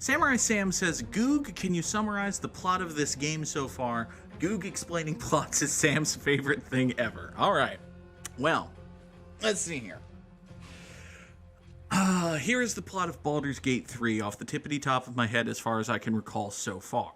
Samurai Sam says, Goog, can you summarize the plot of this game so far? Goog explaining plots is Sam's favorite thing ever. All right. Well, let's see here. Here is the plot of Baldur's Gate 3 off the tippity top of my head as far as I can recall so far.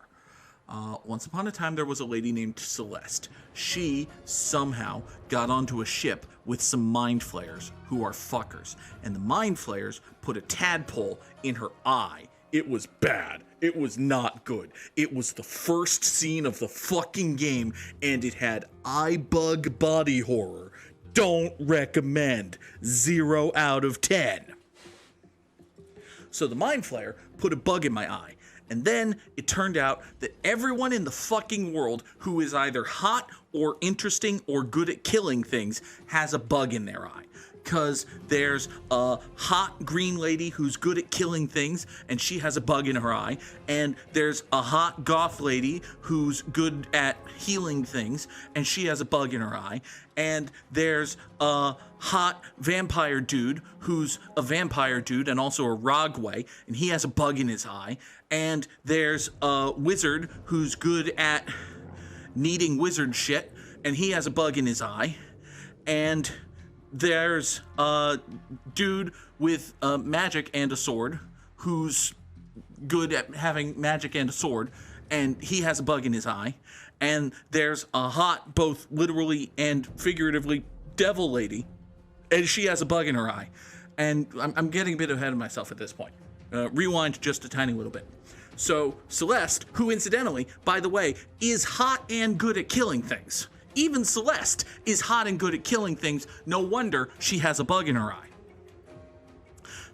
Once upon a time, there was a lady named Celeste. She somehow got onto a ship with some mind flayers who are fuckers. And the mind flayers put a tadpole in her eye. It was bad. It was not good. It was the first scene of the fucking game, and it had eye bug body horror. Don't recommend. 0 out of 10. So the mind flayer put a bug in my eye. And then it turned out that everyone in the fucking world who is either hot or interesting or good at killing things has a bug in their eye. Because there's a hot green lady who's good at killing things, and she has a bug in her eye. And there's a hot goth lady who's good at healing things, and she has a bug in her eye. And there's a hot vampire dude who's a vampire dude and also a Rogway, and he has a bug in his eye. And there's a wizard who's good at needing wizard shit, and he has a bug in his eye. And there's a dude with magic and a sword who's good at having magic and a sword, and he has a bug in his eye. And there's a hot, both literally and figuratively, devil lady, and she has a bug in her eye. And I'm getting a bit ahead of myself at this point. Rewind just a tiny little bit. So Celeste, who incidentally, by the way, is hot and good at killing things. Even Celeste is hot and good at killing things. No wonder she has a bug in her eye.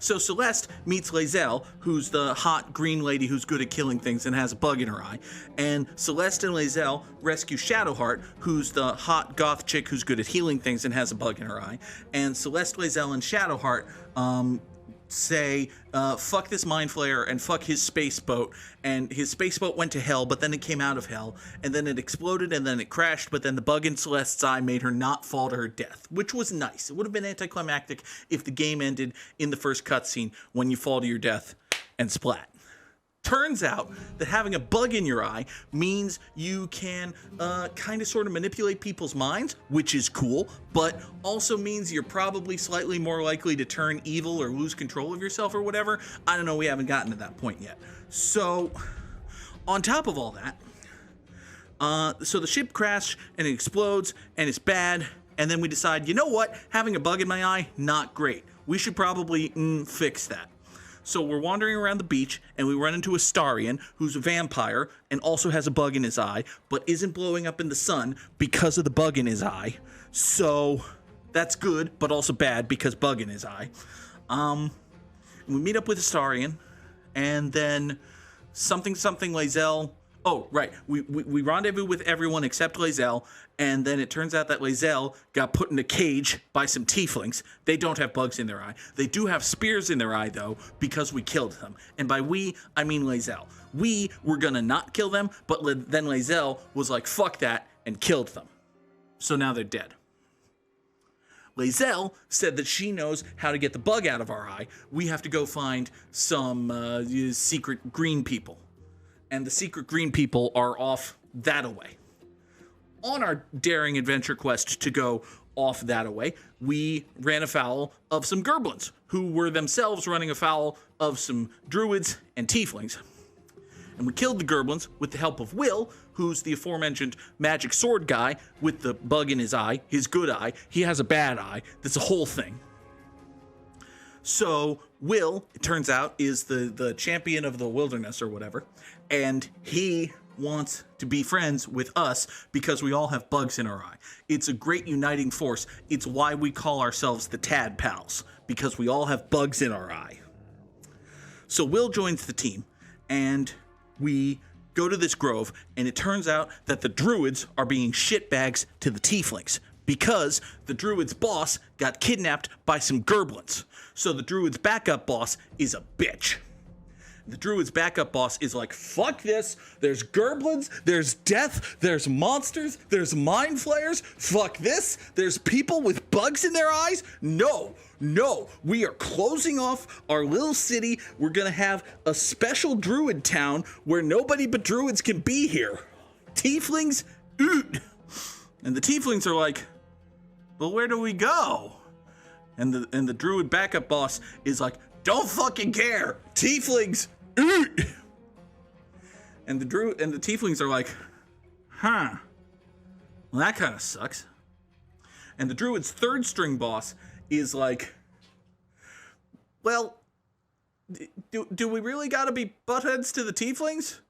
So Celeste meets Lae'zel, who's the hot green lady who's good at killing things and has a bug in her eye. And Celeste and Lae'zel rescue Shadowheart, who's the hot goth chick who's good at healing things and has a bug in her eye. And Celeste, Lae'zel, and Shadowheart say, fuck this mind flayer and fuck his space boat. And his space boat went to hell, but then it came out of hell. And then it exploded, and then it crashed, but then the bug in Celeste's eye made her not fall to her death, which was nice. It would have been anticlimactic if the game ended in the first cutscene when you fall to your death and splat. Turns out that having a bug in your eye means you can kind of sort of manipulate people's minds, which is cool, but also means you're probably slightly more likely to turn evil or lose control of yourself or whatever. I don't know, we haven't gotten to that point yet. So, on top of all that, so the ship crashes and it explodes and it's bad, and then we decide, you know what, having a bug in my eye, not great. We should probably fix that. So we're wandering around the beach, and we run into Astarion, who's a vampire and also has a bug in his eye, but isn't blowing up in the sun because of the bug in his eye. So that's good, but also bad because bug in his eye. We meet up with Astarion, and then something Lae'zel. Oh, right. We rendezvous with everyone except Lae'zel, and then it turns out that Lae'zel got put in a cage by some tieflings. They don't have bugs in their eye. They do have spears in their eye, though, because we killed them. And by we, I mean Lae'zel. We were gonna not kill them, but then Lae'zel was like, fuck that, and killed them. So now they're dead. Lae'zel said that she knows how to get the bug out of our eye. We have to go find some secret green people. And the secret green people are off that-a-way. On our daring adventure quest to go off that-a-way, we ran afoul of some Gerblins, who were themselves running afoul of some druids and tieflings. And we killed the Gerblins with the help of Will, who's the aforementioned magic sword guy with the bug in his eye, his good eye. He has a bad eye. That's a whole thing. So Will, it turns out, is the champion of the wilderness or whatever, and he wants to be friends with us because we all have bugs in our eye. It's a great uniting force. It's why we call ourselves the Tad Pals, because we all have bugs in our eye. So Will joins the team, and we go to this grove, and it turns out that the druids are being shitbags to the tieflings, because the druid's boss got kidnapped by some Gerblins. So the druid's backup boss is a bitch. The druid's backup boss is like, fuck this, there's Gerblins, there's death, there's monsters, there's mind flayers, fuck this, there's people with bugs in their eyes? No, we are closing off our little city. We're gonna have a special druid town where nobody but druids can be here. Tieflings, oot. And the tieflings are like, well, where do we go? And the druid backup boss is like, don't fucking care. Tieflings, oot. And the tieflings are like, huh. Well, that kind of sucks. And the druid's third string boss is like, well, do we really gotta be buttheads to the tieflings?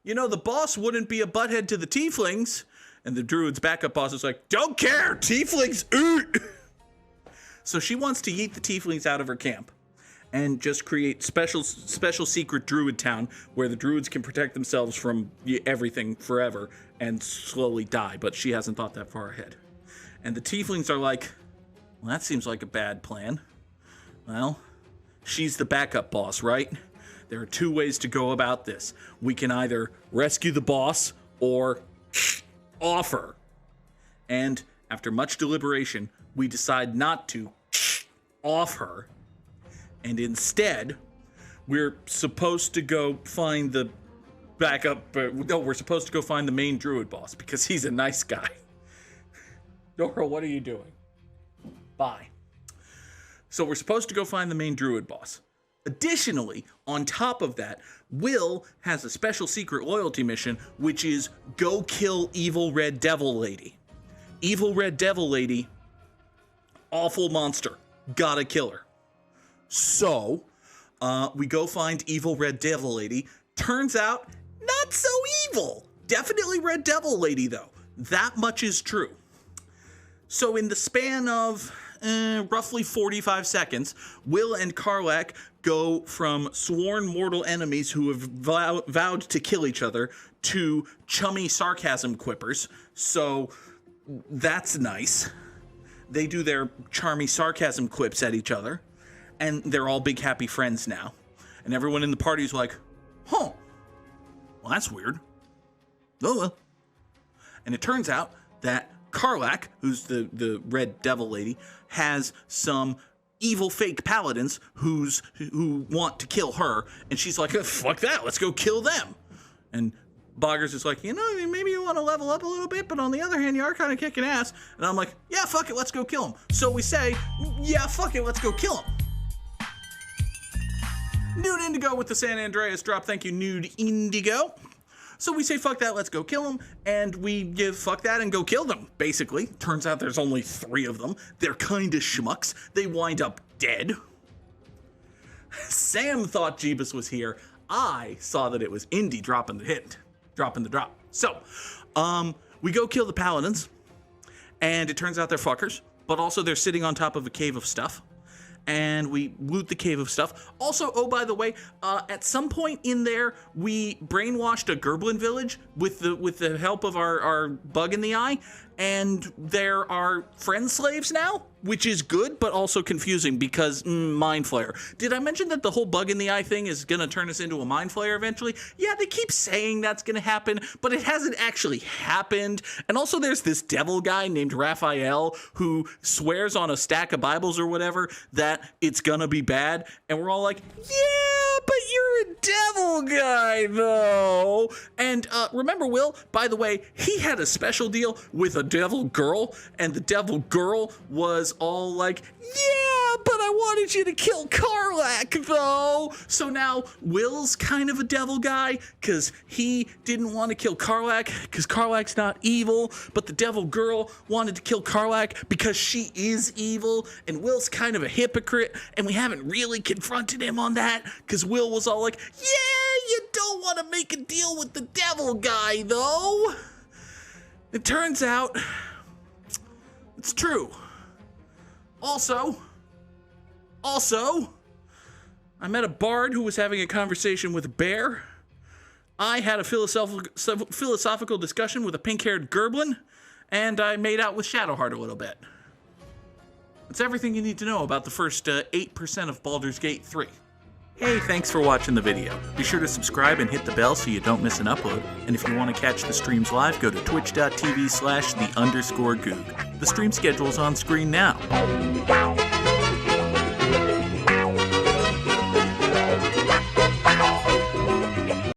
You know, the boss wouldn't be a butthead to the tieflings. And the druid's backup boss is like, don't care, tieflings, oot! So she wants to yeet the tieflings out of her camp and just create special secret druid town where the druids can protect themselves from everything forever and slowly die, but she hasn't thought that far ahead. And the tieflings are like, well, that seems like a bad plan. Well, she's the backup boss, right? There are two ways to go about this. We can either rescue the boss or off her. And after much deliberation, we decide not to off her. And instead, we're supposed to go find the backup. No, we're supposed to go find the main druid boss because he's a nice guy. Dora, what are you doing? Bye. So we're supposed to go find the main druid boss. Additionally, on top of that, Will has a special secret loyalty mission, which is go kill Evil Red Devil Lady. Evil Red Devil Lady, awful monster. Gotta kill her. So, we go find Evil Red Devil Lady. Turns out, not so evil. Definitely Red Devil Lady, though. That much is true. So in the span of roughly 45 seconds, Will and Karlach go from sworn mortal enemies who have vowed to kill each other to chummy sarcasm quippers. So that's nice. They do their charmy sarcasm quips at each other, and they're all big happy friends now. And everyone in the party is like, huh, well, that's weird. Oh, well. And it turns out that Karlach, who's the Red Devil Lady, has some evil fake paladins who want to kill her, and she's like, fuck that, let's go kill them. And Boggers is like, maybe you want to level up a little bit, but on the other hand, you are kind of kicking ass. And I'm like, yeah, fuck it, let's go kill him. So we say, yeah, fuck it, let's go kill him. Nude Indigo with the San Andreas drop. Thank you, Nude Indigo. So we say, fuck that, let's go kill them, and we give fuck that and go kill them, basically. Turns out there's only 3 of them. They're kind of schmucks. They wind up dead. Sam thought Jeebus was here. I saw that it was Indy dropping the drop. So, we go kill the paladins, and it turns out they're fuckers, but also they're sitting on top of a cave of stuff. And we loot the cave of stuff. Also, oh, by the way, at some point in there, we brainwashed a Gerblin village with the help of our bug in the eye, and there are friend slaves now, which is good, but also confusing because mind flayer. Did I mention that the whole bug in the eye thing is gonna turn us into a mind flayer eventually? Yeah, they keep saying that's gonna happen, but it hasn't actually happened. And also there's this devil guy named Raphael who swears on a stack of Bibles or whatever that it's gonna be bad, and we're all like, yeah, but you're a devil guy though. And remember Will, by the way, he had a special deal with a devil girl, and the devil girl was all like, yeah, but I wanted you to kill Karlach though. So now Will's kind of a devil guy because he didn't want to kill Karlach because Karlach's not evil, but the devil girl wanted to kill Karlach because she is evil, and Will's kind of a hypocrite, and we haven't really confronted him on that because Will was all like, yeah, you don't want to make a deal with the devil guy though. It turns out it's true. Also, I met a bard who was having a conversation with a bear. I had a philosophical discussion with a pink-haired Gerblin, and I made out with Shadowheart a little bit. That's everything you need to know about the first 8% of Baldur's Gate 3. Hey, thanks for watching the video. Be sure to subscribe and hit the bell so you don't miss an upload. And if you want to catch the streams live, go to twitch.tv/the_Goog. The stream schedule's on screen now.